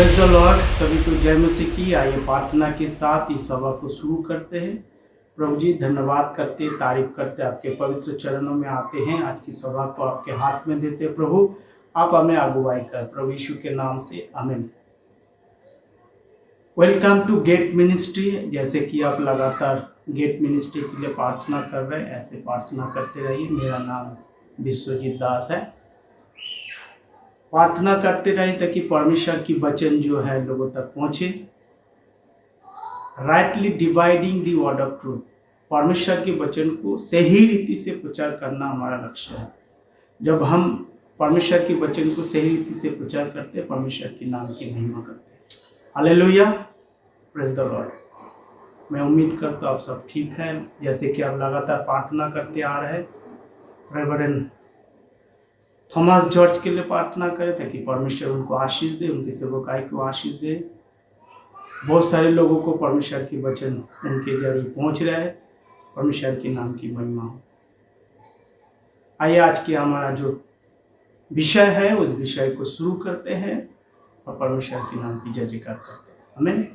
Praise the Lord. सभी को जय मसीह की। आइए प्रार्थना के साथ इस सभा को शुरू करते हैं। प्रभु जी धन्यवाद करते, तारीफ करते, आपके पवित्र चरणों में आते हैं। आज की सभा को आपके हाथ में देते हैं। प्रभु आप हमें अगुवाई कर, प्रभु यीशु के नाम से आमीन। Welcome to gate ministry. जैसे कि आप लगातार गेट मिनिस्ट्री के लिए प्रार्थना कर रहे हैं, ऐसे प्रार्थना करते रहिए। मेरा नाम विश्वजीत दास है। प्रार्थना करते रहे ताकि परमेश्वर की वचन जो है लोगों तक पहुंचे। Rightly dividing the word of truth, परमेश्वर के वचन को सही रीति से प्रचार करना हमारा लक्ष्य है। जब हम परमेश्वर के वचन को सही रीति से प्रचार करते हैं, परमेश्वर के नाम की महिमा करते हैं। Hallelujah, praise the Lord. मैं उम्मीद करता हूँ आप सब ठीक हैं। जैसे कि आप लगातार प्रार्थना करते आ रहे हैं, रेवरेंड थॉमस जॉर्ज के लिए प्रार्थना करें ताकि परमेश्वर उनको आशीष दे, उनके सेवकाई को आशीष दे। बहुत सारे लोगों को परमेश्वर की वचन उनके जरिए पहुंच रहा है। परमेश्वर के नाम की महिमा हो। आइए आज की हमारा जो विषय है उस विषय को शुरू करते हैं और परमेश्वर के नाम की जय जयकार करते हैं। आमीन।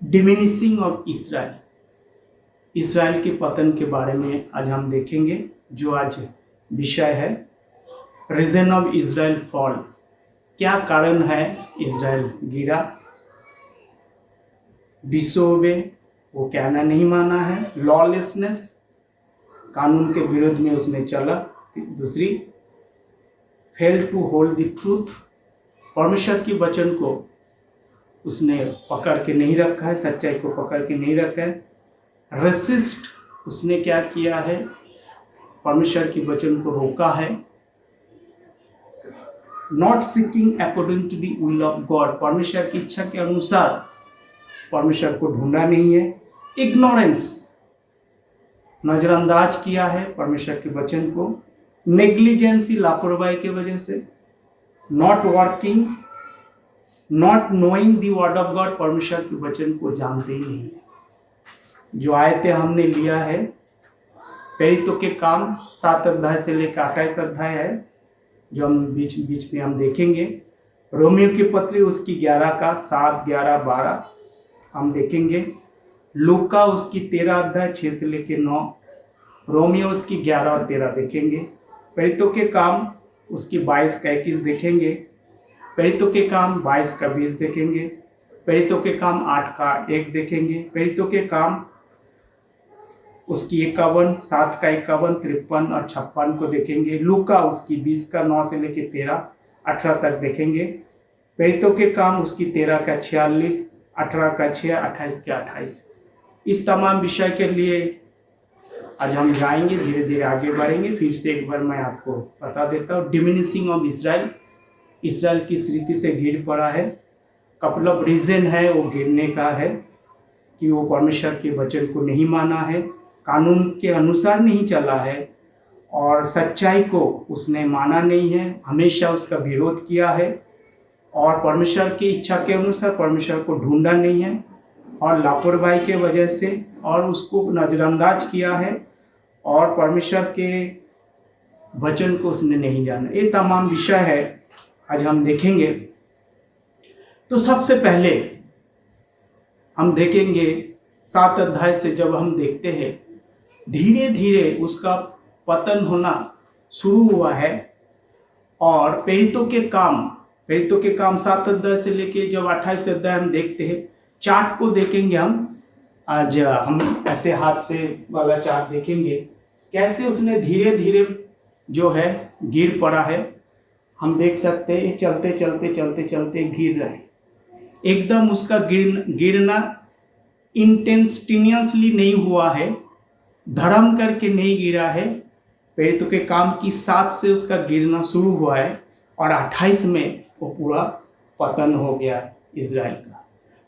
डिमिनिशिंग ऑफ इसराइल, इसराइल के पतन के बारे में आज हम देखेंगे। जो आज विषय है रीजन ऑफ इजराइल फॉल, क्या कारण है इजराइल गिरा। डिसोबे, वो कहना नहीं माना है। लॉलेसनेस, कानून के विरोध में उसने चला। दूसरी, fail to hold the truth, परमेश्वर की वचन को उसने पकड़ के नहीं रखा है, सच्चाई को पकड़ के नहीं रखा है। रेसिस्ट, उसने क्या किया है, परमेश्वर की वचन को रोका है। Not seeking according to the will of God, परमेश्वर की इच्छा के अनुसार परमेश्वर को ढूंढा नहीं है। इग्नोरेंस, नजरअंदाज किया है परमेश्वर के वचन को। नेग्लिजेंसी, लापरवाही के वजह से। Not working, not knowing the word of God, परमेश्वर के वचन को जानते ही नहीं है। जो आयतें हमने लिया है, प्रेरितों के काम 7 अध्याय से लेकर 28 अध्याय है, जो हम बीच बीच में हम देखेंगे। रोमियो की पत्री उसकी 11 का 7, 11, 12 हम देखेंगे। लूका उसकी 13 अध्याय 6 से लेकर 9, रोमियो उसकी 11 और 13 देखेंगे। प्रेरितों के काम उसकी 22 का 21 देखेंगे। प्रेरितों के काम 22 का 20 देखेंगे। प्रेरितों के काम 8 का 1 देखेंगे। प्रेरितों के काम उसकी 51, 7 का 51, 53 और 56 को देखेंगे। लूका उसकी 20 का 9 से लेकर 13, 18 तक देखेंगे। प्रेरितों के काम उसकी 13 का 46, 18 का 6, 28 के 28। इस तमाम विषय के लिए आज हम जाएंगे, धीरे धीरे आगे बढ़ेंगे। फिर से एक बार मैं आपको बता देता हूँ। डिमिनिशिंग ऑफ इसराइल, इसराइल किस रीति से गिर पड़ा है। कपल ऑफ रीजन है वो गिरने का है कि वो परमेश्वर के वचन को नहीं माना है, कानून के अनुसार नहीं चला है और सच्चाई को उसने माना नहीं है, हमेशा उसका विरोध किया है और परमेश्वर की इच्छा के अनुसार परमेश्वर को ढूंढा नहीं है और लापरवाही के वजह से और उसको नज़रअंदाज किया है और परमेश्वर के वचन को उसने नहीं जाना। ये तमाम विषय है आज हम देखेंगे। तो सबसे पहले हम देखेंगे 7 अध्याय से जब हम देखते हैं धीरे धीरे उसका पतन होना शुरू हुआ है। और प्रेरितों के काम 7 अध्याय से लेके जब 28 अध्याय हम देखते हैं, चार्ट को देखेंगे हम। आज हम ऐसे हाथ से वाला चार्ट देखेंगे कैसे उसने धीरे धीरे जो है गिर पड़ा है। हम देख सकते हैं चलते चलते चलते चलते गिर रहे, एकदम उसका गिरना इंटेंसिनियसली नहीं हुआ है, धर्म करके नहीं गिरा है। प्रेरितों के काम की 7 से उसका गिरना शुरू हुआ है और 28 में वो पूरा पतन हो गया इजराइल का।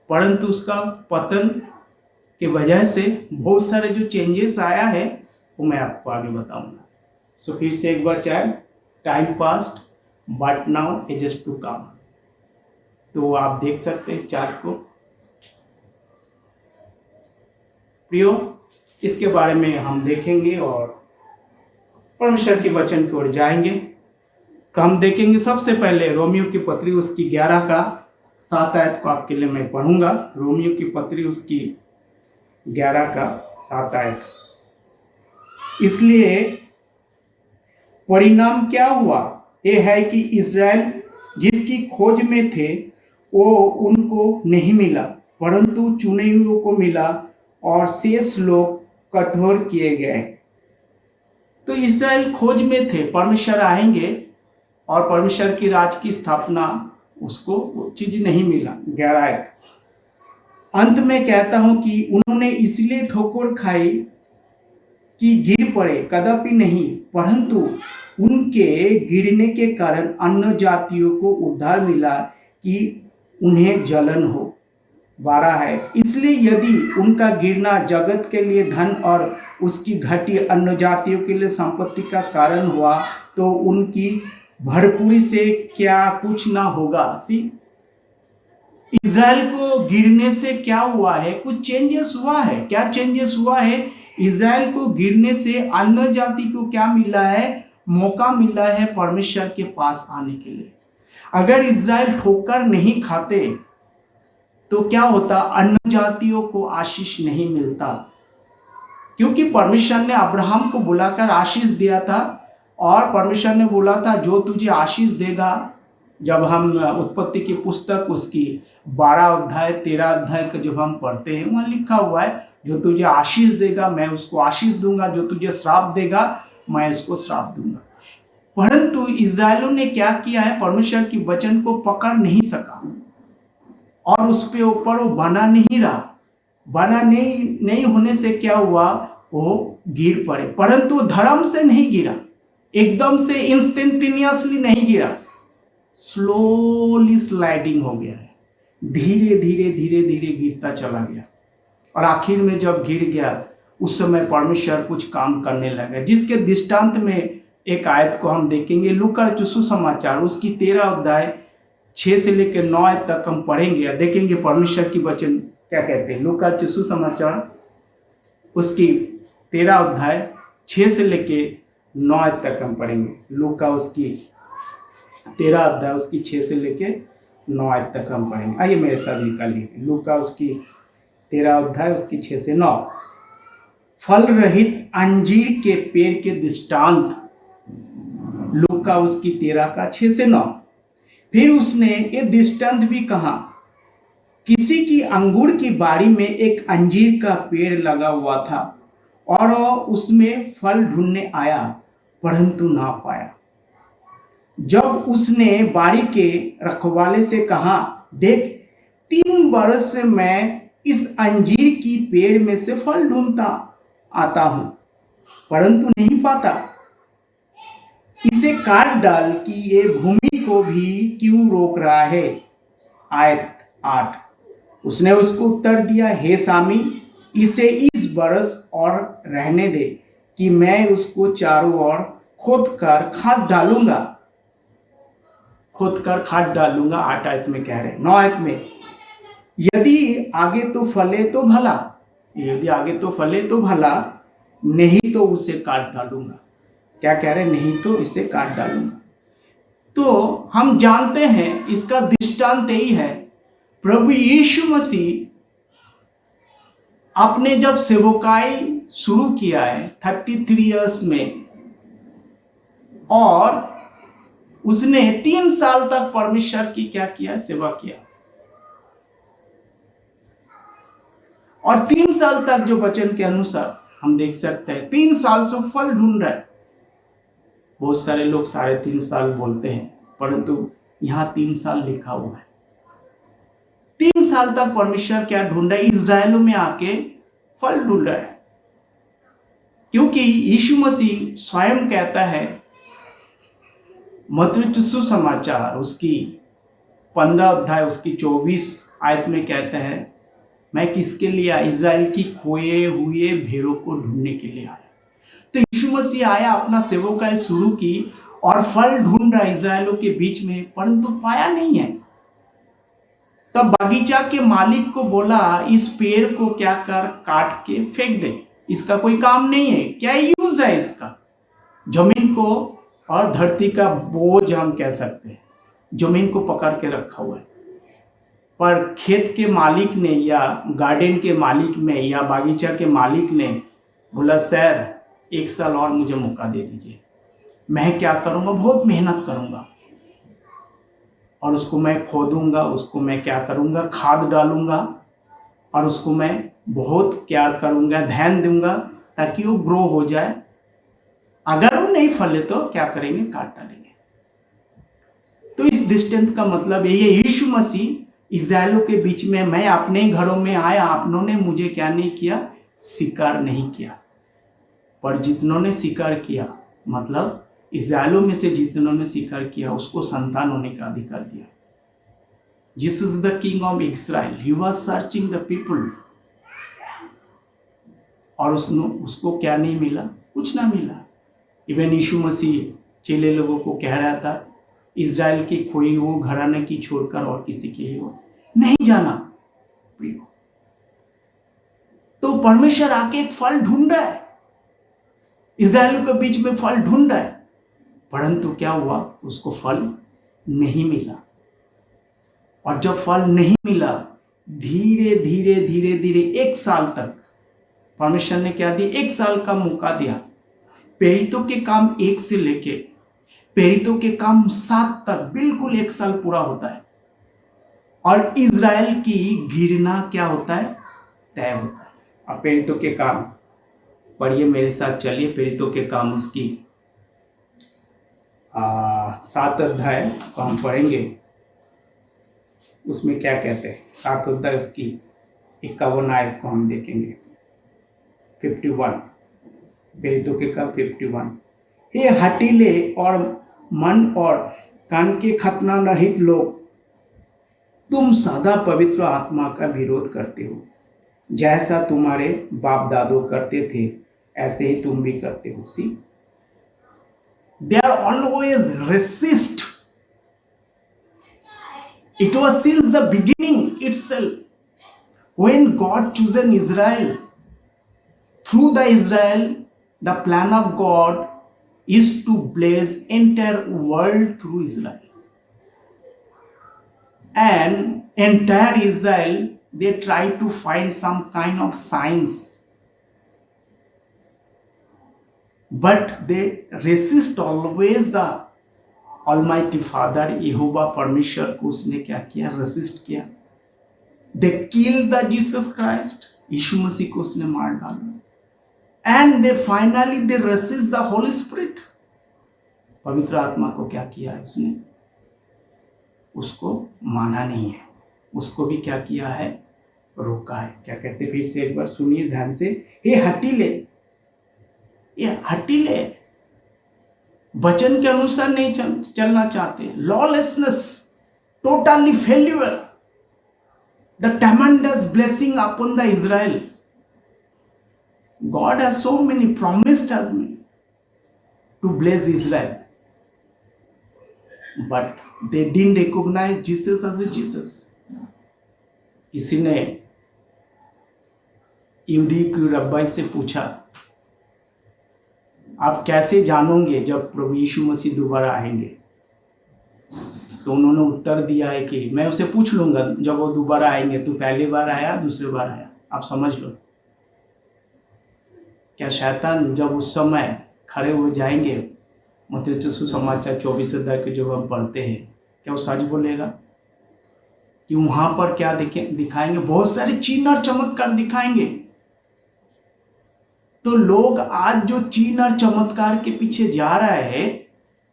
परंतु उसका पतन के वजह से बहुत सारे जो चेंजेस आया है वो मैं आपको आगे बताऊंगा। सो फिर से एक बार time past but now ages to come. तो आप देख सकते हैं इस चार्ट को। प्रियो, इसके बारे में हम देखेंगे और परमेश्वर के वचन की ओर जाएंगे। तो हम देखेंगे सबसे पहले रोमियो की पत्री उसकी 11 का 7 आयत को आपके लिए मैं पढ़ूंगा। रोमियो की पत्री उसकी 11 का 7 आयत। इसलिए परिणाम क्या हुआ, ये है कि इज़राइल जिसकी खोज में थे वो उनको नहीं मिला, परंतु चुने हुओं को मिला और शेष लोग कठोर किए गए। तो इज़राइल खोज में थे, परमेश्वर आएंगे और परमेश्वर की राज की स्थापना, उसको वो चीज नहीं मिला। 11 आयत अंत में कहता हूं कि उन्होंने इसलिए ठोकर खाई कि गिर पड़े, कदापि नहीं, परंतु उनके गिरने के कारण अन्य जातियों को उद्धार मिला कि उन्हें जलन हो। 12 है, इसलिए यदि उनका गिरना जगत के लिए धन और उसकी घटी अन्य जातियों के लिए संपत्ति का कारण हुआ, तो उनकी भरपूरी से क्या कुछ ना होगा। इज़राइल को गिरने से क्या हुआ है, कुछ चेंजेस हुआ है। क्या चेंजेस हुआ है? इज़राइल को गिरने से अन्य जाति को क्या मिला है, मौका मिला है परमेश्वर के पास आने के लिए। अगर इज़राइल ठोकर नहीं खाते तो क्या होता, अन्य जातियों को आशीष नहीं मिलता, क्योंकि परमेश्वर ने अब्राहम को बुलाकर आशीष दिया था और परमेश्वर ने बोला था जो तुझे आशीष देगा। जब हम उत्पत्ति की पुस्तक उसकी 12 अध्याय 13 अध्याय का जब हम पढ़ते हैं, वहां लिखा हुआ है जो तुझे आशीष देगा मैं उसको आशीष दूंगा, जो तुझे श्राप देगा मैं इसको श्राप दूंगा। परंतु इज़राइलों ने क्या किया है, परमेश्वर की वचन को पकड़ नहीं सका और उस पे ऊपर वो बना नहीं रहा। बना नहीं होने से क्या हुआ, वो गिर पड़े, परंतु धर्म से नहीं गिरा, एकदम से इंस्टेंटेनियसली नहीं गिरा, स्लोली स्लाइडिंग हो गया है, धीरे धीरे धीरे धीरे गिरता चला गया। और आखिर में जब गिर गया उस समय परमेश्वर कुछ काम करने लगा, जिसके दृष्टांत में एक आयत को हम देखेंगे। लूका सुसमाचार उसकी 13 अध्याय 6 से लेकर 9 आयत तक हम पढ़ेंगे और देखेंगे परमेश्वर की वचन क्या कहते हैं। लूका सुसमाचार उसकी 13 अध्याय 6 से लेकर 9 आयत तक हम पढ़ेंगे। लूका उसकी 13 अध्याय उसकी 6 से लेकर 9 आयत तक हम पढ़ेंगे। आइए मेरे साथ निकालिए लूका उसकी 13 अध्याय उसकी 6 से 9। फल रहित अंजीर के पेड़ के दृष्टांत, लूका उसकी 13 का 6 से 9। फिर उसने ये दृष्टांत भी कहा, किसी की अंगूर की बाड़ी में एक अंजीर का पेड़ लगा हुआ था और उसमें फल ढूंढने आया, परंतु ना पाया। जब उसने बाड़ी के रखवाले से कहा, देख 3 बरस से मैं इस अंजीर की पेड़ में से फल ढूंढता आता हूं, परंतु नहीं पाता, इसे काट डाल कि ये भूमि को भी क्यों रोक रहा है। आयत 8, उसने उसको उत्तर दिया, हे स्वामी, इसे इस बरस और रहने दे कि मैं उसको चारों ओर खोद कर खाद डालूंगा। खोद कर खाद डालूंगा 8 आयत में कह रहे। 9 आयत में, यदि आगे तो फले तो भला, यदि आगे तो फले तो भला, नहीं तो उसे काट डालूंगा। क्या कह रहे, नहीं तो इसे काट डालूंगा। तो हम जानते हैं इसका दृष्टांत यही है, प्रभु यीशु मसीह आपने जब सेवकाई शुरू किया है 33 इयर्स में, और उसने 3 साल तक परमेश्वर की क्या किया, सेवा किया, और 3 साल तक जो वचन के अनुसार हम देख सकते हैं 3 साल से फल ढूंढ रहा है। बहुत सारे लोग 3.5 साल बोलते हैं, परंतु यहां 3 साल लिखा हुआ है। 3 साल तक परमेश्वर क्या ढूंढ रहा है, इज़राइल में आके फल ढूंढ रहा है, क्योंकि यीशु मसीह स्वयं कहता है, मत्ती सुसमाचार उसकी 15 अध्याय उसकी 24 आयत में कहता है, मैं किसके लिए आया, इज़राइल की खोए हुए भेड़ों को ढूंढने के लिए आया। तो यीशु मसीह आया, अपना सेवकाई शुरू की और फल ढूंढ रहा इज़राइलों के बीच में, परंतु पाया नहीं है। तब बगीचा के मालिक को बोला, इस पेड़ को क्या कर, काट के फेंक दे, इसका कोई काम नहीं है। क्या यूज है इसका, जमीन को और धरती का बोझ हम कह सकते हैं, जमीन को पकड़ के रखा हुआ है। पर खेत के मालिक ने या गार्डन के मालिक ने या बागीचा के मालिक ने बोला सर 1 साल और मुझे मौका दे दीजिए, मैं क्या करूँगा, बहुत मेहनत करूँगा और उसको मैं खोदूँगा, उसको मैं क्या करूँगा, खाद डालूँगा और उसको मैं बहुत केयर करूँगा, ध्यान दूंगा ताकि वो ग्रो हो जाए। अगर वो नहीं फले तो क्या करेंगे, काट डालेंगे। तो इस दृष्टांत का मतलब ये यीशु मसीह इस्राएलियों के बीच में, मैं अपने घरों में आया, आपनों ने मुझे क्या नहीं किया, स्वीकार नहीं किया। पर जितनों ने स्वीकार किया, मतलब इस्राएलियों में से जितनों ने स्वीकार किया, उसको संतान होने का अधिकार दिया। Jesus the king of Israel, he was searching the people. और उसको क्या नहीं मिला, कुछ ना मिला। इवन यीशु मसीह चेले लोगों को कह रहा था, इज़राइल की खोई वो घराने की छोड़कर और किसी की हो नहीं जाना। तो परमेश्वर आके एक फल ढूंढ रहा है, इज़राइल के बीच में फल ढूंढ रहा है, परंतु क्या हुआ, उसको फल नहीं मिला। और जब फल नहीं मिला, धीरे धीरे धीरे धीरे 1 साल तक परमेश्वर ने क्या दिया, 1 साल का मौका दिया। प्रेरितों के काम 1 से लेके प्रेरितों के काम 7 तक बिल्कुल 1 साल पूरा होता है। और इज़राइल की गिरना क्या होता है, तय होता है। अब प्रेरितों के काम पढ़िए, मेरे साथ चलिए। प्रेरितों के काम उसकी 7 अध्याय को हम पढ़ेंगे। उसमें क्या कहते हैं, 7 अध्याय उसकी 51 आयत को हम देखेंगे। 51, प्रेरितों के काम 51। हे हठीले और मन और कान के खतना रहित लोग, तुम सदा पवित्र आत्मा का विरोध करते हो, जैसा तुम्हारे बाप दादो करते थे ऐसे ही तुम भी करते हो। See, they are always resist. It was since the beginning itself, when God chosen Israel, through the Israel, the plan of God is to bless entire world through Israel. And entire Israel, they try to find some kind of signs, but they resist always the almighty father यहोवा परमेश्वर को उसने क्या किया, resist किया। They kill the Jesus Christ, यीशु मसीह को उसने मार डाला। And they finally they resist the Holi spirit, पवित्र आत्मा को क्या किया है उसने, उसको माना नहीं है, उसको भी क्या किया है, रोका है। क्या कहते, फिर से एक बार सुनिए ध्यान से। ये हटीले, ये हटीले वचन के अनुसार नहीं चलना चाहते, lawlessness, totally failure, the ट्रेमेंडस blessing upon the Israel. God has so many promised us to bless Israel, but they didn't recognize Jesus as a Jesus. किसी ने यहूदी की रब्बाई से पूछा, आप कैसे जानोगे जब प्रभु यीशु मसीह दोबारा आएंगे? तो उन्होंने उत्तर दिया है कि मैं उसे पूछ लूंगा जब वो दोबारा आएंगे, तो पहली बार आया, दूसरी बार आया, आप समझ लो। क्या शैतान जब उस समय खड़े हो जाएंगे, मत्ती सुसमाचार 24 अध्याय के जब हम पढ़ते हैं, क्या वो सच बोलेगा कि वहां पर क्या दिखाएंगे, बहुत सारे चिन्ह और चमत्कार दिखाएंगे। तो लोग आज जो चिन्ह और चमत्कार के पीछे जा रहा है,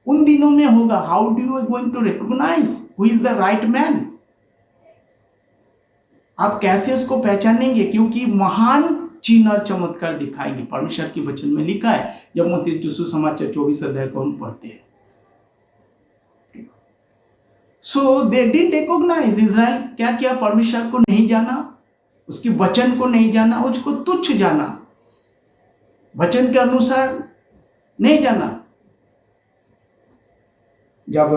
उन दिनों में होगा। How do you going to recognise who is the right man? आप कैसे उसको पहचानेंगे? क्योंकि महान चिन्ह और चमत्कार दिखाएंगे। परमेश्वर के वचन में लिखा है, जब मत्ती सुसमाचार 24 अध्याय को हम पढ़ते हैं। सो दे डिडंट रिकॉग्नाइज, इज़राइल क्या किया, परमेश्वर को नहीं जाना, उसके वचन को नहीं जाना, उसको तुच्छ जाना, वचन के अनुसार नहीं जाना। जब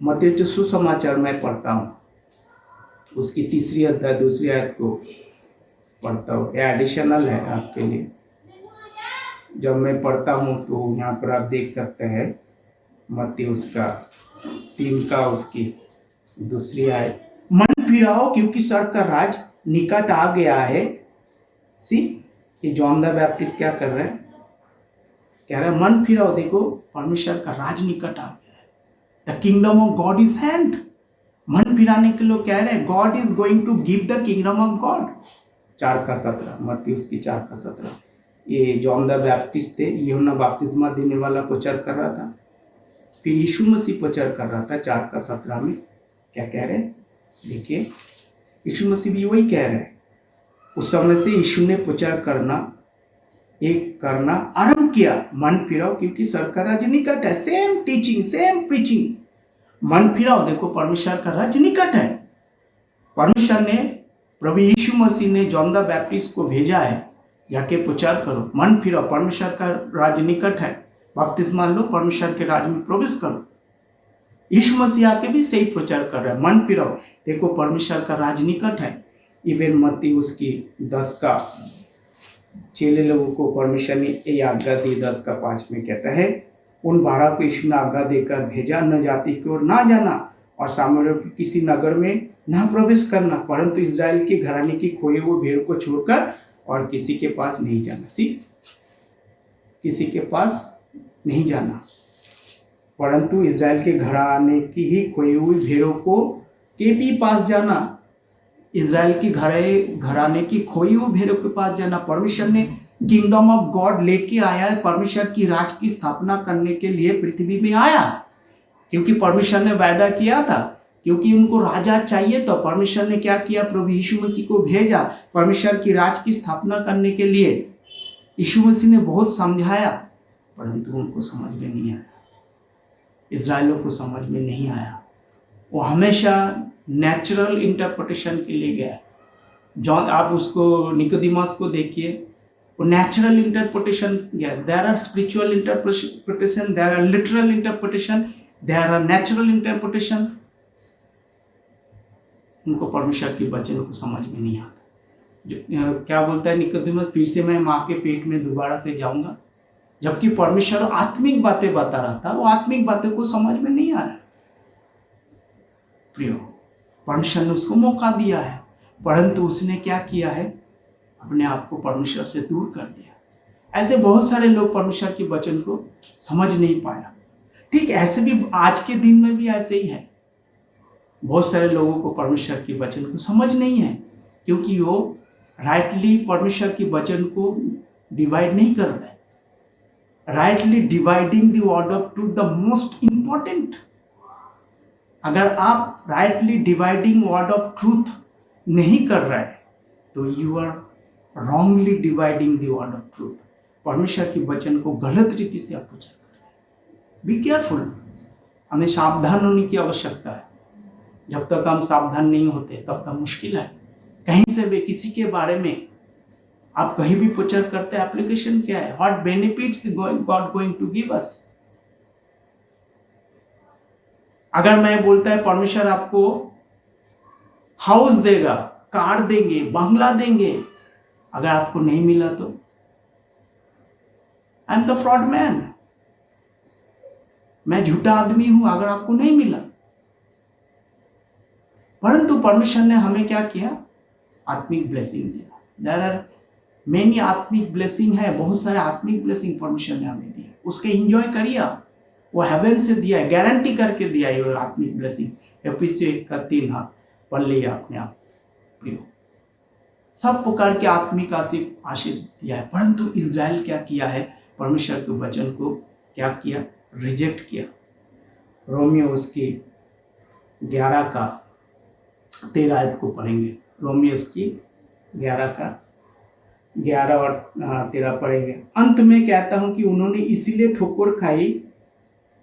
मत्ती सुसमाचार में पढ़ता हूँ, उसकी 3 अध्याय 2 आयत को पढ़ता हूँ, यह एडिशनल है आपके लिए। जब मैं पढ़ता हूँ तो यहाँ पर आप देख सकते हैं, मत्ती उसका 3 का उसकी 2 आयत मन फिराओ क्योंकि स्वर्ग का राज निकट आ गया है। सी, ये जॉन द बैप्टिस्ट क्या कर रहे हैं, कह रहे हैं मन फिराओ, देखो परमेश्वर का राज निकट आ गया है। The kingdom of God is hand. मन फिराने के लोग कह रहे हैं God is going to give the kingdom of God. 4:17, मत्ती उसकी 4:17। ये जॉन द बैप्टिस्ट थे, यूहन्ना बपतिस्मा देने वाला प्रचार कर रहा था, फिर यीशु मसीह प्रचार कर रहा था। 4:17 में क्या कह रहे हैं, देखिए यीशु मसीह भी वही कह रहे हैं। उस समय से यीशु ने प्रचार करना आरंभ किया, मन फिराओ क्योंकि स्वर्ग का राज्य निकट है। Same teaching, same preaching. मन फिराओ, देखो परमेश्वर का राज्य निकट है। परमेश्वर ने, प्रभु यीशु मसीह ने जॉन द बैप्टिस्ट को भेजा है, जाके प्रचार करो, मन फिराओ, परमेश्वर का राज्य निकट है, बपतिस्मा लो, परमेश्वर के राज्य में प्रवेश करो। यीशु मसीह आके भी सही प्रचार कर रहा है, मन फिराओ, देखो परमेश्वर का राज्य निकट है। इवन मत्ती उसकी 10 का चेले लोगों को परमेश्वर ने ये आज्ञा दी, 10:5 में कहता है, उन 12 को यीशु ने आज्ञा देकर भेजा, न जाति की ओर ना जाना और सामरियों के किसी नगर में ना प्रवेश करना, परंतु इजराइल के घराने की खोए हुए भेड़ को छोड़कर और किसी के पास नहीं जाना। सी, किसी के पास नहीं जाना, परंतु इजराइल के घराने की ही खोई हुई भेड़ों को के भी पास जाना। इजराइल की घराने की खोई हुई भेड़ों के पास जाना। परमेश्वर ने किंगडम ऑफ गॉड लेके आया है, परमेश्वर की राज की स्थापना करने के लिए पृथ्वी में आया, क्योंकि परमेश्वर ने वायदा किया था, क्योंकि उनको राजा चाहिए। तो परमेश्वर ने क्या किया, प्रभु यीशु मसीह को भेजा परमेश्वर की राज की स्थापना करने के लिए। यीशु मसीह ने बहुत समझाया, परंतु उनको समझ में नहीं आया, इजराइलों को समझ में नहीं आया। वो हमेशा नेचुरल इंटरप्रिटेशन के लिए गया। जॉन, आप उसको निकोदेमस को देखिए, वो नेचुरल इंटरप्रिटेशन गया। There are spiritual interpretation, there are literal interpretation, there are natural interpretation. उनको परमेश्वर के वचन को समझ में नहीं आता। जो क्या बोलता है निकोदेमस, फिर से मैं माँ के पेट में दोबारा से जाऊंगा, जबकि परमेश्वर आत्मिक बातें बता रहा था, वो आत्मिक बातें को समझ में नहीं आ रहा। प्रियो, परमेश्वर ने उसको मौका दिया है, परंतु उसने क्या किया है, अपने आप को परमेश्वर से दूर कर दिया। ऐसे बहुत सारे लोग परमेश्वर के वचन को समझ नहीं पाया। ठीक ऐसे भी आज के दिन में भी ऐसे ही है, बहुत सारे लोगों को परमेश्वर के वचन को समझ नहीं है, क्योंकि वो राइटली परमेश्वर के वचन को डिवाइड नहीं कर रहे। Rightly dividing the word of truth the most important. अगर आप rightly dividing word of truth नहीं कर रहे तो you are wrongly dividing the word of truth. परमेश्वर के वचन को गलत रीति से आप प्रचार कर रहे हैं। बी केयरफुल, हमें सावधान होने की आवश्यकता है। जब तक हम सावधान नहीं होते तब तक मुश्किल है। कहीं से भी किसी के बारे में आप कहीं भी प्रचार करते हैं, एप्लीकेशन क्या है, what benefits God going to give us. अगर मैं बोलता है परमेश्वर आपको हाउस देगा, कार देंगे, बंगला देंगे, अगर आपको नहीं मिला तो I am the fraud man, मैं झूठा आदमी हूं अगर आपको नहीं मिला। परंतु परमेश्वर ने हमें क्या किया, आत्मिक ब्लेसिंग दिया। देयर आर मेनी आत्मिक ब्लेसिंग है, बहुत सारे आत्मिक ब्लेसिंग परमेश्वर ने हमें दिया, उसके एंजॉय करिए। वो हेवन से दिया है, गारंटी करके दिया है वो आत्मिक ब्लेसिंग। एफिसियों 1:3 पढ़ लिया अपने आप प्रियो। सब प्रकार के आत्मिक आशीष दिया है, परंतु इजराइल क्या किया है, परमेश्वर के वचन को क्या किया, रिजेक्ट किया। रोमियो उसकी 11:13 को पढ़ेंगे। रोमियो उसकी 11 और 13 पढ़ेंगे। अंत में कहता हूं कि उन्होंने इसीलिए ठोकर खाई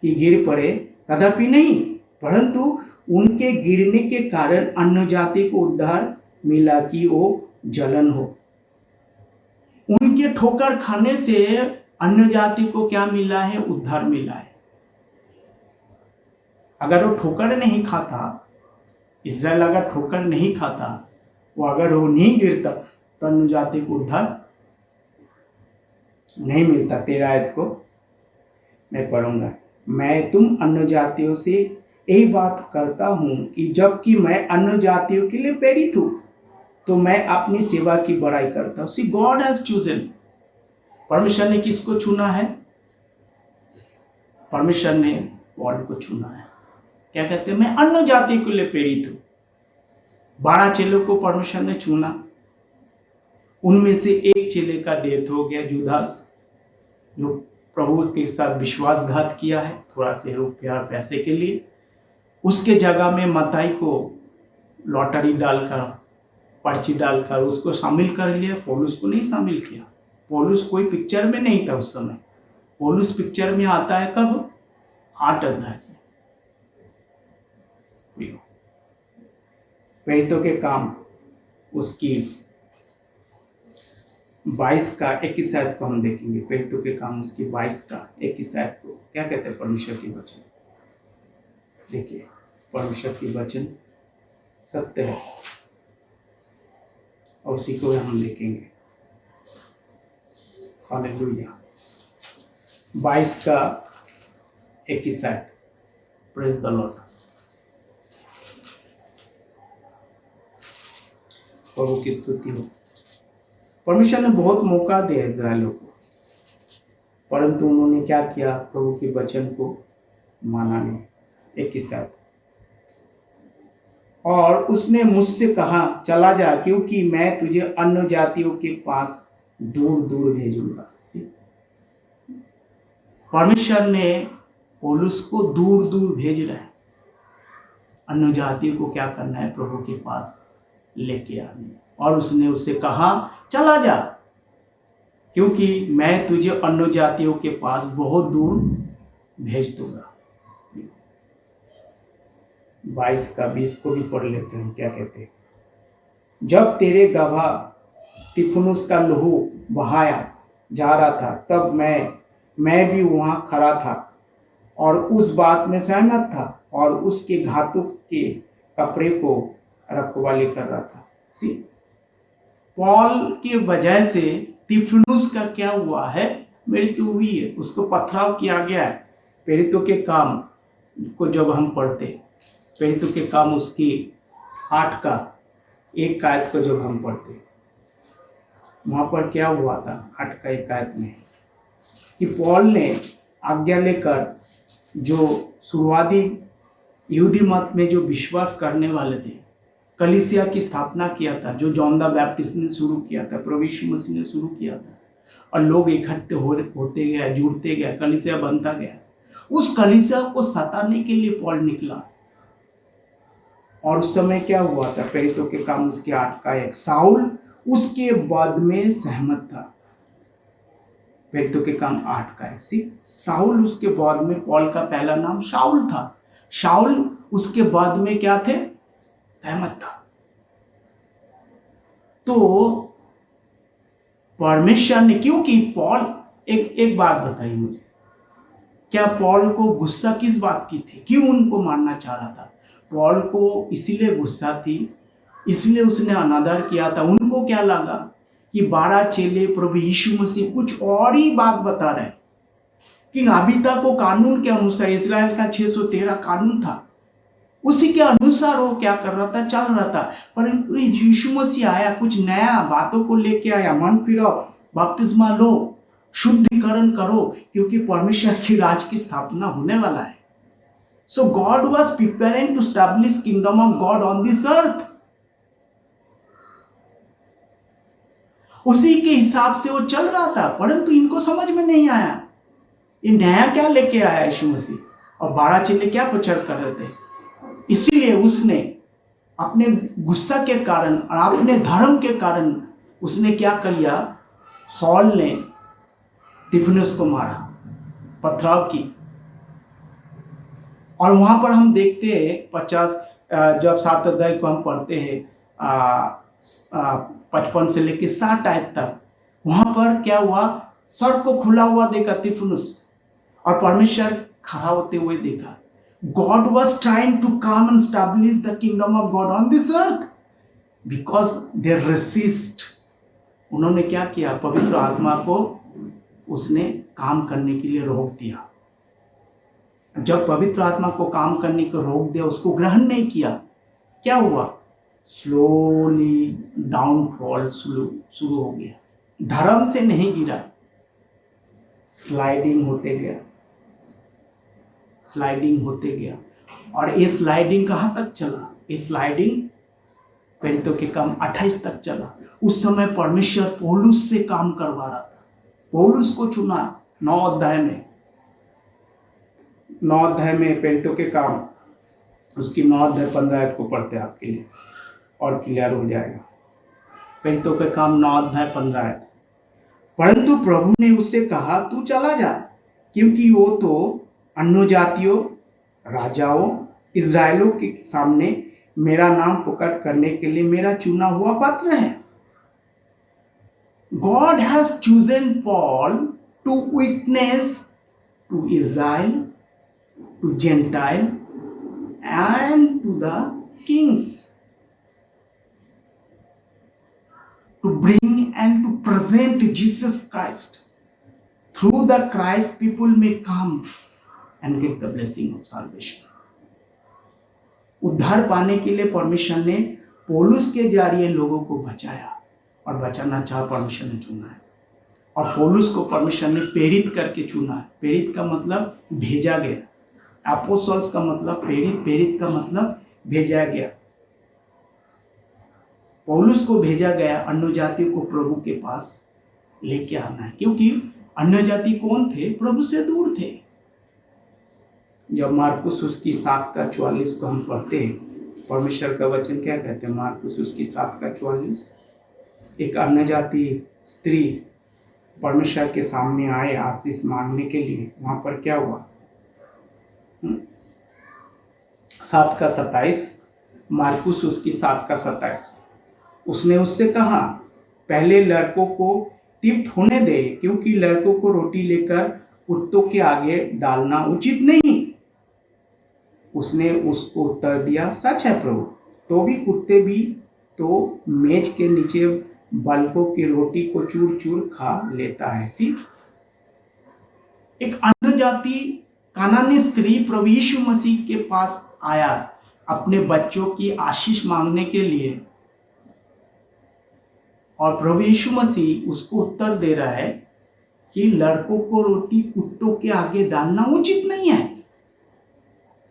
कि गिर पड़े, कदापि नहीं, परंतु उनके गिरने के कारण अन्य जाति को उद्धार मिला कि वो जलन हो। उनके ठोकर खाने से अन्य जाति को क्या मिला है, उद्धार मिला है। अगर वो ठोकर नहीं खाता, इजराइल अगर ठोकर नहीं खाता, वो अगर वो नहीं गिरता तो अन्य जाति को उद्धार नहीं मिलता। 13 आयत को मैं पढ़ूंगा। मैं तुम अन्य जातियों से यही बात करता हूँ कि जबकि मैं अन्य जातियों के लिए प्रेरित हूँ, तो मैं अपनी सेवा की बड़ाई करता हूँ। सी गॉड हैज चूजन, परमेश्वर ने किसको चुना है? परमेश्वर ने पॉल को चुना है। क्या कहते हैं? मैं अन्य जातियों के लिए प्रेरित हूँ। 12 चेलों को परमेश्वर ने चुना, उनमें से एक चेले का डेथ हो गया, जुदास, जो प्रभु के साथ विश्वासघात किया है थोड़ा से रुपया पैसे के लिए। उसके जगह में मत्ताई को लॉटरी डालकर, पर्ची डालकर उसको शामिल कर लिया। पौलुस को नहीं शामिल किया। पौलुस कोई पिक्चर में नहीं था उस समय। पौलुस पिक्चर में आता है कब? 8 अध्याय से। प्रेरितों के काम उसकी 22 का 21 आयत को हम देखेंगे। प्रेरितों के काम उसकी 22 का 21 आयत को क्या कहते हैं? परमेश्वर की वचन देखिए, परमेश्वर की वचन सत्य है और उसी को हम देखेंगे। हालेलुया। 22 का 21 आयत। Praise the Lord. प्रभु की स्तुति हो। परमेश्वर ने बहुत मौका दिया इजराइलियों को, परंतु उन्होंने क्या किया? प्रभु के वचन को माना नहीं। 21 आयत। और उसने मुझसे कहा, चला जा, क्योंकि मैं तुझे अन्य जातियों के पास दूर दूर भेजूंगा। परमेश्वर ने पौलुस को दूर दूर भेज रहा है। अन्य जातियों को क्या करना है? प्रभु के पास लेके आने। और उसने उससे कहा, चला जा, क्योंकि मैं तुझे अन्य जातियों के पास बहुत दूर भेज दूंगा। 22 का 20 को भी पढ़ लेते हैं। क्या कहते हैं? जब तेरे गवाह तिफनुस का लहू बहाया जा रहा था, तब मैं भी वहां खड़ा था और उस बात में सहमत था और उसके घातों के कपड़े को रखवाली कर रहा था। सी, पॉल की वजह से तिफनुस का क्या हुआ है? मृत्यु हुई है, उसको पथराव किया गया है। प्रेरितों के काम को जब हम पढ़ते, प्रेरितों के काम उसकी 8 का 1 आयत को जब हम पढ़ते, वहां पर क्या हुआ था? 8 का 1 आयत में कि पॉल ने आज्ञा लेकर जो शुरुआती यहूदी मत में जो विश्वास करने वाले थे, कलीसिया की स्थापना किया था, जो जॉन द बैप्टिस्ट ने शुरू किया था, प्रभु यीशु मसीह ने शुरू किया था, और लोग इकट्ठे होते गए, जुड़ते गए, कलीसिया बनता गया। उस कलीसिया को सताने के लिए पॉल निकला। और उस समय क्या हुआ था? प्रेरितों के काम उसके 8 का 1। शाऊल उसके बाद में सहमत था। प्रेरितों के काम 8 का 1। शाऊल उसके बाद में, पॉल का पहला नाम शाऊल था। शाऊल उसके बाद में क्या थे? सहमत था। तो परमेश्वर ने, क्योंकि पॉल, एक बात बताइए मुझे, क्या पॉल को गुस्सा किस बात की थी? क्यों उनको मारना चाह रहा था? पॉल को इसीलिए गुस्सा थी, इसलिए उसने अनादर किया था। उनको क्या लगा कि 12 चेले प्रभु यीशु मसीह कुछ और ही बात बता रहे हैं कि अभी तक वो कानून के अनुसार, इस्राएल का 613 कानून था, उसी के अनुसार वो क्या कर रहा था? चल रहा था। परंतु यीशु मसीह आया, कुछ नया बातों को लेके आया। मन फिरो, बपतिस्मा लो, शुद्धिकरण करो, क्योंकि परमेश्वर की राज की स्थापना होने वाला है। So God was preparing to establish kingdom of God on this earth. उसी के हिसाब से वो चल रहा था, परंतु इनको समझ में नहीं आया ये नया क्या लेके आया यीशु मसीह। और 12 चेले क्या प्रचार कर रहे थे? इसीलिए उसने अपने गुस्सा के कारण और अपने धर्म के कारण उसने क्या किया? सॉल ने तिफनुस को मारा, पथराव की। और वहां पर हम देखते हैं 50 जब 7 अध्याय को हम पढ़ते हैं 55 से लेकर 60 आयत तक, वहां पर क्या हुआ? सर को खुला हुआ देखा तिफनुस, और परमेश्वर खड़ा होते हुए देखा। God was trying to come and establish the kingdom of God on this earth because they resist. उन्होंने क्या किया? पवित्र आत्मा को उसने काम करने के लिए रोक दिया। जब पवित्र आत्मा को काम करने को रोक दिया, उसको ग्रहण नहीं किया, क्या हुआ? स्लोली डाउनफॉल शुरू हो गया। धर्म से नहीं गिरा, स्लाइडिंग होते गया, स्लाइडिंग होते गया। और ये स्लाइडिंग कहाँ तक चला? ये स्लाइडिंग प्रेरितों के काम 28 तक चला। उस समय परमेश्वर पौलुस से काम करवा रहा था। पौलुस को चुना 9 अध्याय में प्रेरितों के काम, उसकी 9 अध्याय 15 आयत को पढ़ते हैं आपके लिए और क्लियर हो जाएगा। प्रेरितों के काम 9 अध्याय 15 आयत। परंतु प्रभु ने उससे कहा, तू चला जा, क्योंकि वो तो अन्य जातियों, राजाओं, इज़राइलों के सामने मेरा नाम प्रकट करने के लिए मेरा चुना हुआ पात्र है। God has chosen Paul to witness to Israel, to Gentile, and to the kings, to bring and to present Jesus Christ. Through the Christ, people may come and get the blessing of salvation. उद्धार पाने के लिए परमेश्वर ने पौलुस के जरिए लोगों को बचाया और बचाना चाह परमेश्वर ने चुना है। और पौलुस को परमेश्वर ने प्रेरित करके चुना है। प्रेरित का मतलब भेजा गया। अपोस्टल्स का मतलब प्रेरित, प्रेरित का मतलब भेजा गया। पौलुस को भेजा गया अन्य जातियों को प्रभु के पास लेके आना है, क्योंकि अन्य जाति कौन थे? प्रभु से दूर थे। जब मार्कुस उसकी 7 का 44 को हम पढ़ते हैं, परमेश्वर का वचन क्या कहते हैं? मार्कुस उसकी 7 का 44, एक अन्य जाति स्त्री परमेश्वर के सामने आए आशीष मांगने के लिए। वहां पर क्या हुआ? 7 का 27, मार्कुस उसकी 7 का 27। उसने उससे कहा, पहले लड़कों को तृप्त होने दे, क्योंकि लड़कों को रोटी लेकर कुत्तों के आगे डालना उचित नहीं। उसने उसको उत्तर दिया, सच है प्रभु, तो भी कुत्ते भी तो मेज के नीचे बालकों की रोटी को चूर चूर खा लेता है। सी, एक अन्य जाति कानानी स्त्री प्रभु यीशु मसीह के पास आया अपने बच्चों की आशीष मांगने के लिए, और प्रभु यीशु मसीह उसको उत्तर दे रहा है कि लड़कों को रोटी कुत्तों के आगे डालना उचित नहीं है।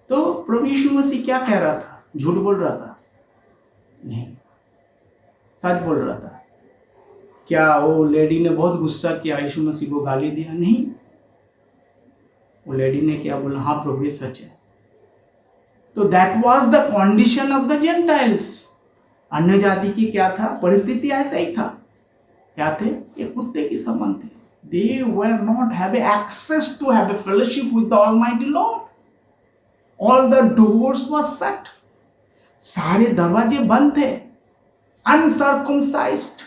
तो प्रभु यीशु मसीह क्या कह रहा था? झूठ बोल रहा था? नहीं, सच बोल रहा था। क्या वो लेडी ने बहुत गुस्सा किया, यीशु मसीह को गाली दिया? नहीं, वो लेडी ने क्या बोला? हाँ प्रभु, ये सच है। तो that was the condition of the Gentiles. अन्य जाति की क्या था? परिस्थिति ऐसा ही था। क्या थे? ये कुत्ते के समान थे। They were not having access to have a fellowship with the Almighty Lord. All the doors were shut. सारे दरवाजे बंद थे। Uncircumcised,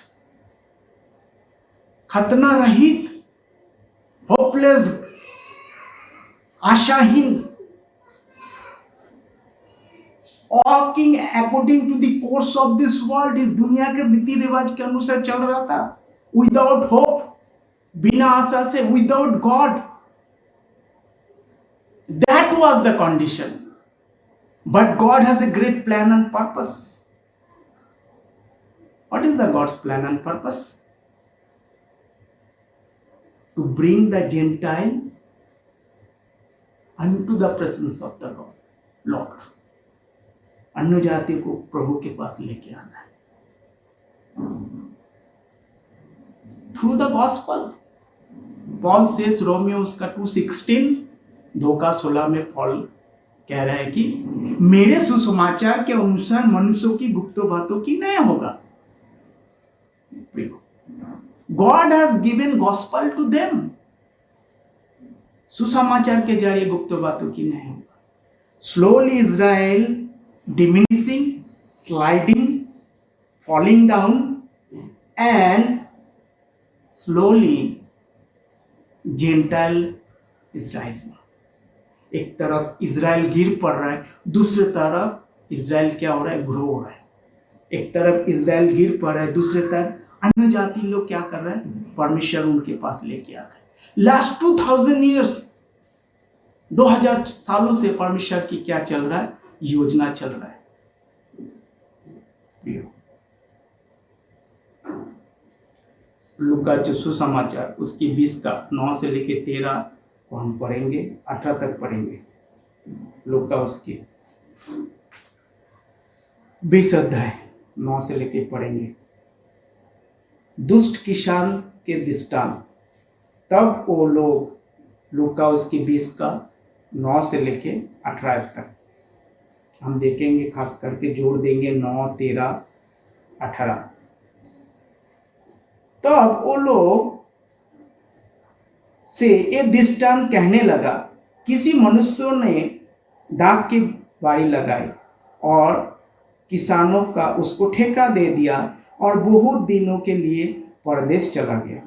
खतना रहित, hopeless, आशाहीन, walking according to the course of this world, इस दुनिया के रीति रिवाज के अनुसार चल रहा था। Without hope, बिना आशा से, without God. That was the condition. But God has a great plan and purpose. What is the God's plan and purpose? To bring the Gentile unto the presence of the Lord. अन्य जाति को प्रभु के पास लेके आना है through the gospel. Paul says Romeo उसका 2:16, 2:16 में Paul कह रहा है कि मेरे सुसमाचार के अनुसार मनुष्यों की गुप्त बातों की नहीं होगा। God has given gospel to them. सुसमाचार के जरिए गुप्त बातों की नहीं होगा। Slowly Israel diminishing, sliding, falling down, and slowly Gentile is rising. एक तरफ इजराइल गिर पड़ रहा है, दूसरी तरफ इजराइल क्या हो रहा है? ग्रो हो रहा है। एक तरफ इजराइल गिर पड़ रहा है, दूसरी तरफ अन्य जाति लोग क्या कर रहे हैं? परमेश्वर उनके पास लेके आ रहे हैं। लास्ट 2000 years 2000 सालों से परमेश्वर की क्या चल रहा है, योजना चल रहा है। लूका जो सुसमाचार उसकी 20 का 9 से लेके 13 को हम पढ़ेंगे, 18 तक पढ़ेंगे। लूका उसकी 20 अध्याय 9 से लेके पढ़ेंगे। दुष्ट किसान के दृष्टांत। तब वो लोग, लूका उसकी 20 का 9 से लेके 18 तक हम देखेंगे, खास करके जोड़ देंगे 9, 13, 18। तब वो लोग से ये दृष्टांत कहने लगा, किसी मनुष्य ने दाख की बाड़ी लगाई और किसानों का उसको ठेका दे दिया और बहुत दिनों के लिए परदेश चला गया।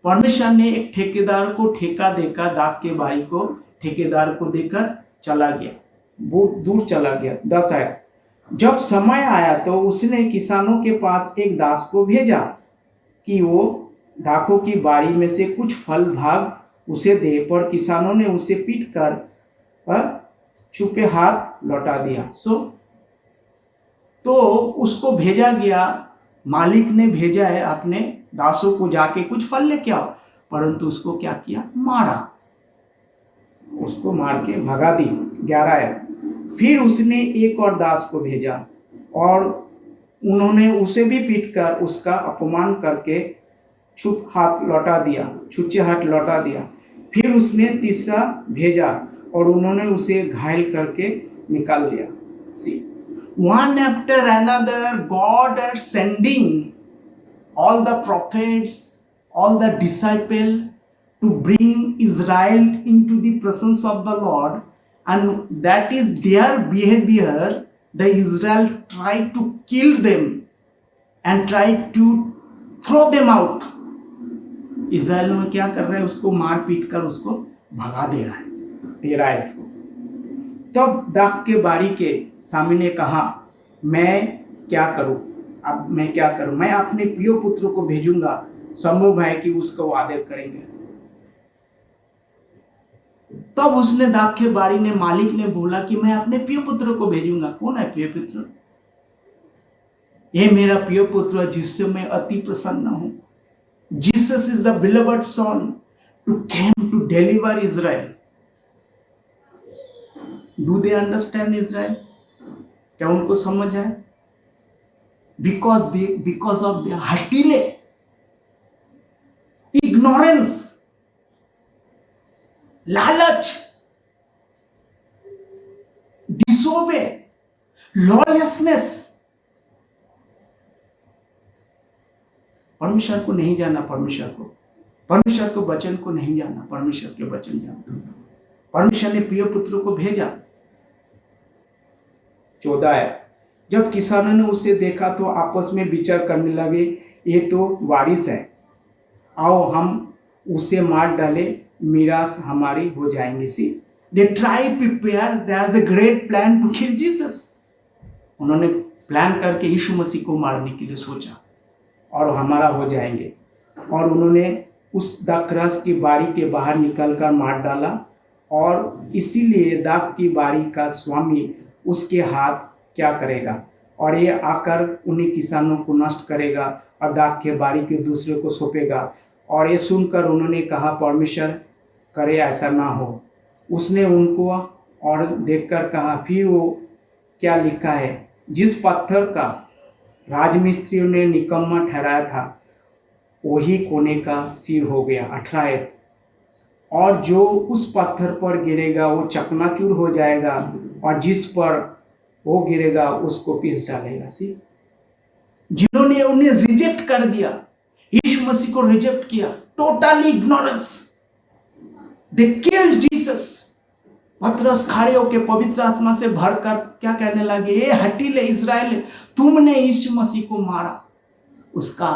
परमेश्वर ने एक ठेकेदार को ठेका देकर दाख के बाड़ी को ठेकेदार को देकर चला गया, बहुत दूर चला गया। 10 आयत। जब समय आया तो उसने किसानों के पास एक दास को भेजा कि वो दाखों की बाड़ी में से कुछ फल भाग उसे दे, पर किसानों ने उसे पीट कर छुपे हाथ लौटा दिया। तो उसको भेजा गया, मालिक ने भेजा है अपने दासों को जाके कुछ फल लेके आओ, परंतु उसको क्या किया, मारा, उसको मार के भगा दी। 11 है। फिर उसने एक और दास को भेजा और उन्होंने उसे भी पीटकर उसका अपमान करके छुपे हाथ लौटा दिया। फिर उसने तीसरा भेजा और उन्होंने उसे घायल करके निकाल दिया। See, one after another, God is sending all the prophets, all the disciples to bring Israel into the presence of the Lord, and that is their behavior. The Israel tried to kill them and tried to throw them out. Israel में क्या कर रहे हैं, उसको मार पीट कर उसको भगा दे रहा है। 13 आयत को। तब दाख के बारी के सामने कहा, मैं क्या करूं, अब मैं क्या करूं, मैं अपने प्रिय पुत्र को भेजूंगा, संभव है कि उसको आदर करेंगे। तब उसने दाख के बारी ने मालिक ने बोला कि मैं अपने प्रिय पुत्र को भेजूंगा। कौन है प्रिय पुत्र? ये मेरा प्रिय पुत्र जिससे मैं अति प्रसन्न हूं। Jesus is the beloved son to came to deliver Israel. Do they understand Israel? क्या उनको समझ है? बिकॉज ऑफ देयर हटीले, इग्नोरेंस, लालच, डिसोबे, लॉलेसनेस, परमेश्वर को नहीं जाना, परमेश्वर को वचन को नहीं जाना, परमेश्वर के वचन जाना। परमेश्वर ने प्रिय पुत्र को भेजा। 14 है। जब किसानों ने उसे देखा तो आपस में विचार करने लगे, ये तो वारिस है, आओ हम उसे मार डाले, मीरास हमारी हो जाएंगी। See they try prepare, there is a great plan to kill Jesus. उन्होंने प्लान करके यीशु मसीह को मारने के लिए सोचा और हमारा हो जाएंगे, और उन्होंने उस दाखरस की बारी के बाहर निकलकर मार डाला, और इसीलिए दाख की बारी का स्वामी उसके हाथ क्या करेगा, और ये आकर उन्हीं किसानों को नष्ट करेगा और दाख के बारी के दूसरे को सौंपेगा। और ये सुनकर उन्होंने कहा, परमेश्वर करे ऐसा ना हो। उसने उनको और देखकर कहा, फिर वो क्या लिखा है, जिस पत्थर का राजमिस्त्रियों ने निकम्मा ठहराया था वही कोने का सिर हो गया। 18 और जो उस पत्थर पर गिरेगा वो चकनाचूर हो जाएगा, और जिस पर वो गिरेगा उसको पीस डालेगा। सी जिन्होंने उन्हें रिजेक्ट कर दिया, यीशु मसीह को रिजेक्ट किया, totally ignorance, they killed Jesus. पतरस खड़े होकर पवित्र आत्मा से भरकर क्या कहने लगे, ये हटीले इजराइल, तुमने यीशु मसीह को मारा, उसका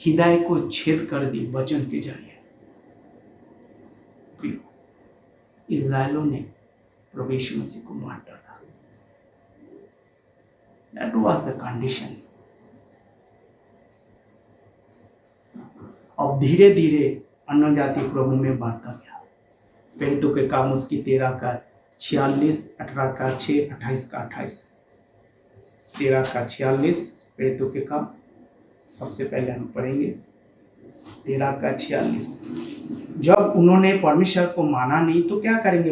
हृदय को छेद कर दी वचन के जरिए। इजराइलों ने प्रभु यीशु मसीह को मार डाला। That was the condition. अब धीरे धीरे अन्य जाति प्रभु में बढ़ता गया। प्रेरितों के काम उसकी 13 का 46, 18 का 6, 28 का 28। 13 का 46 प्रेरितों के काम सबसे पहले हम पढ़ेंगे। 13 का 46। जब उन्होंने परमेश्वर को माना नहीं तो क्या करेंगे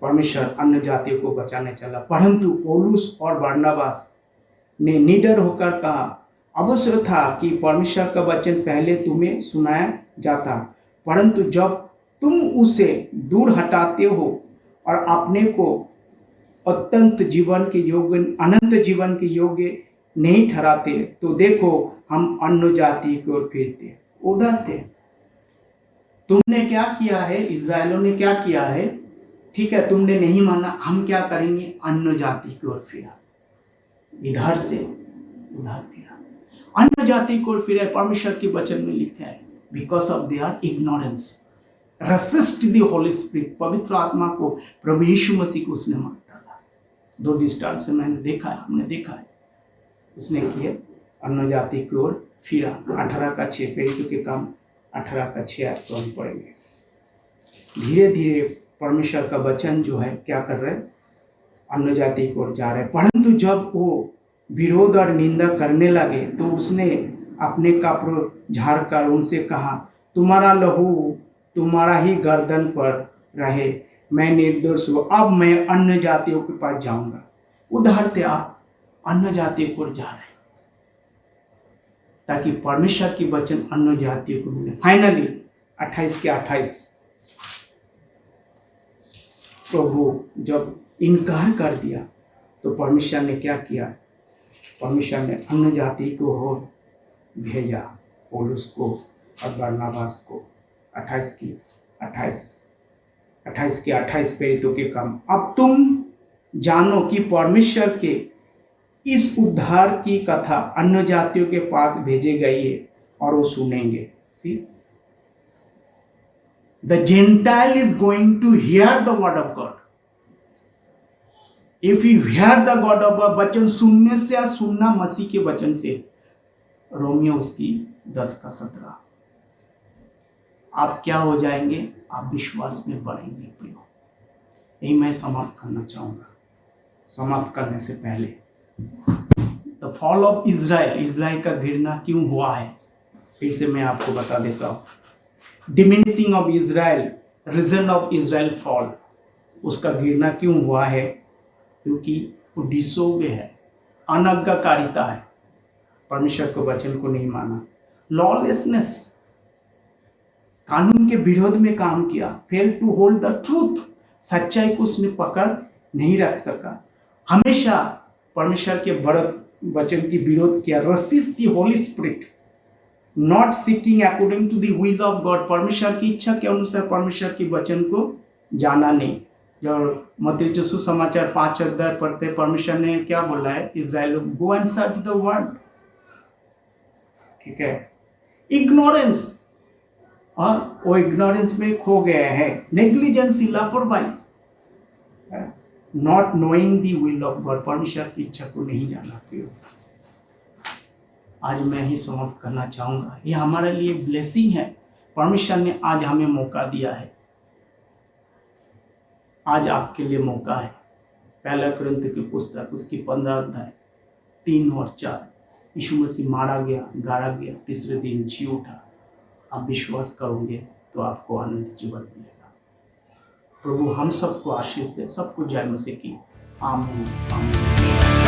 परमेश्वर अन्य जातियों को बचाने चला, परंतु पौलुस और बरनबास ने निडर होकर कहा, अवश्य था कि परमेश्वर का वचन पहले तुम्हें सुनाया जाता, परंतु जब तुम उसे दूर हटाते हो और अपने को अनंत जीवन के योग्य नहीं ठहराते, तो देखो हम अन्य जाति की ओर फिरते उधर थे। तुमने क्या किया है, इस्राएलियों ने क्या किया है, ठीक है, तुमने नहीं माना, हम क्या करेंगे, अन्य जाति की ओर फिरा, इधर से उधर फिरा, अन्य जाति की ओर फिरा। परमेश्वर के वचन में लिखा है, because of their ignorance resist the Holi spirit, पवित्र आत्मा को, प्रभु यीशु मसीह को उसने मार डाला। 2 दृष्टांत से हमने देखा है उसने किए, अन्य जाति की ओर फिरा। 18 का 6 प्रेरितों के काम 18 का 6 तो हम पढ़ेंगे। धीरे धीरे परमेश्वर का वचन जो है क्या कर रहे हैं, अन्य जाति की ओर जा रहे हैं। परंतु जब वो विरोध और निंदा करने लगे तो उसने अपने कपड़े झाड़कर उनसे कहा, तुम्हारा लहू तुम्हारा ही गर्दन पर रहे, मैं निर्दोष हूँ, अब मैं अन्य जातियों के पास जाऊंगा। उधर थे आप अन्य जातियों को जा रहे ताकि परमेश्वर की वचन अन्य जातियों को मिले। फाइनली 28 के 28 प्रभु जब इनकार कर दिया तो परमेश्वर ने क्या किया, परमेश्वर ने अन्य जाति को और भेजा, पौलुस को और बरनबास को। 28 के 28 प्रेरितों के काम। अब तुम जानो कि परमेश्वर के इस उद्धार की कथा अन्य जातियों के पास भेजे गई है और वो सुनेंगे। See the gentile is going to hear the word of God. If you hear the God of वचन, सुनने से या सुनना मसीह के वचन से। रोमियो उसकी 10 का 17। आप क्या हो जाएंगे, आप विश्वास में बढ़ेंगे प्रियो। यही मैं समाप्त करना चाहूंगा। समाप्त करने से पहले द फॉल ऑफ इज़राइल का गिरना क्यों हुआ है, फिर से मैं आपको बता देता हूँ। Diminishing of Israel, reason of Israel fall, उसका गिरना क्यों हुआ है, क्योंकि वो डिसोबे है, अनाज्ञाकारिता है, परमेश्वर के वचन को नहीं माना। लॉलेसनेस, कानून के विरोध में काम किया, fail to hold the truth, सच्चाई को उसने पकड़ नहीं रख सका, हमेशा परमेश्वर के वचन की विरोध किया। Resist the Holi Spirit, not seeking according to the will of God, परमेश्वर की इच्छा के अनुसार परमेश्वर के वचन को जाना नहीं। जो मत्ती सुसमाचार 5 अध्याय पढ़ते, परमेश्वर ने क्या बोला है, Israel go and search the word, ठीक है। इग्नोरेंस, और वो इग्नोरेंस में खो गया है। नेग्लिजेंसी, लापरवाही, not knowing the will of God, परमेश्वर की इच्छा को नहीं जाना। आज मैं ही समाप्त करना चाहूंगा। ये हमारे लिए ब्लेसिंग है, परमेश्वर ने आज हमें मौका दिया है, आज आपके लिए मौका है। पहला कुरिन्थियों की पुस्तक उसकी 15 अध्याय 3 और 4, यीशु मसीह मारा गया, गाड़ा गया, तीसरे दिन जी उठा। आप विश्वास करोगे तो आपको आनंद जीवन मिलेगा। प्रभु हम सबको आशीष दे, सबको जय मसीह की। आमीन, आमीन।